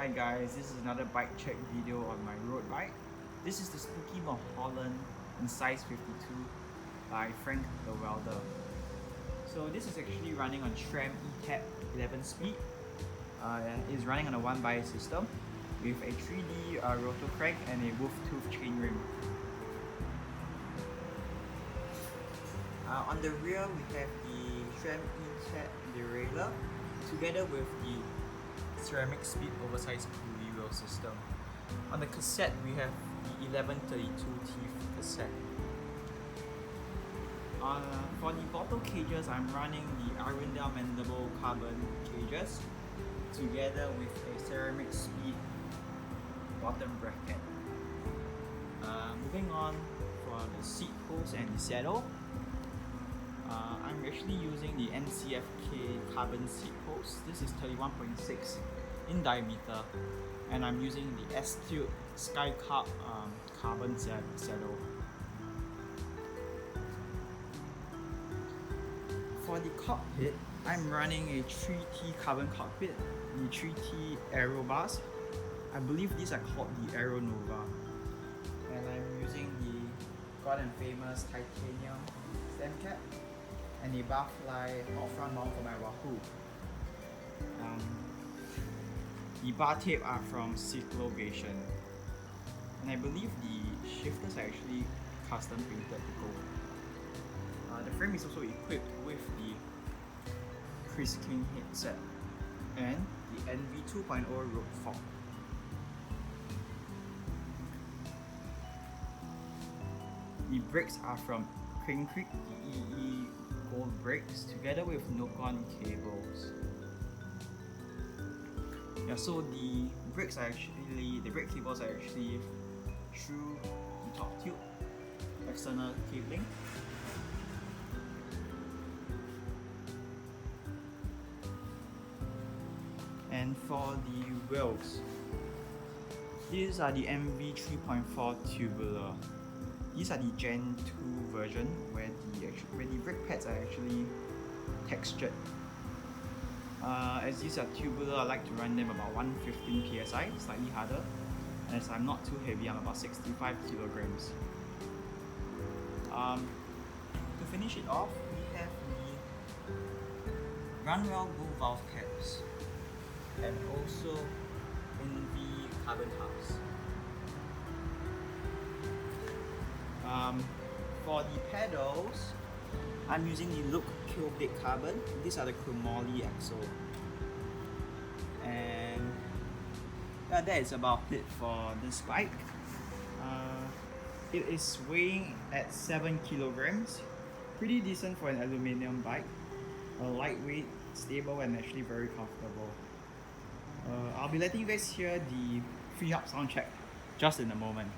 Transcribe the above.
Hi guys, this is another bike check video on my road bike. This is the Spooky Mulholland in size 52 by Frank the Welder. So this is actually running on SRAM ETAP 11 speed. It's running on a 1x system with a 3D rotor crank and a wolf tooth chainring. On the rear we have the SRAM ETAP derailleur together with the ceramic speed oversized pulley wheel system. On the cassette we have the 1132 teeth cassette. For the bottle cages, I'm running the Arundel Mandible carbon cages together with a ceramic speed bottom bracket. Moving on for the seat post and the saddle, I'm actually using the NCFK carbon seat post. This is 31.6 in diameter, and I'm using the S-Tube Skycarb carbon saddle. For the cockpit, I'm running a 3T carbon cockpit, the 3T Aero bars. I believe these are called the Aero Nova. And I'm using the god and famous titanium stem cap and a barfly out front mount for my Wahoo. The bar tape are from Cyclovation, and I believe the shifters are actually custom painted to gold. The frame is also equipped with the Chris King headset and the NV 2.0 road fog. The brakes are from Crane Creek EE Gold brakes together with Nokon cables. Yeah, so the brakes are actually, the brake cables are actually through the top tube, external cabling. And for the wheels, these are the MV 3.4 tubular. These are the Gen 2 version where the brake pads are actually textured. As these are tubular, I like to run them about 115 psi, slightly harder. And as I'm not too heavy, I'm about 65 kilograms. To finish it off, we have the Runwell Bull valve caps and also NV carbon hubs. For the pedals, I'm using the Look Kill Blade Carbon. These are the chromoly axle. And that is about it for this bike. It is weighing at 7 kilograms. Pretty decent for an aluminium bike. Lightweight, stable, and actually very comfortable. I'll be letting you guys hear the free up sound check just in a moment.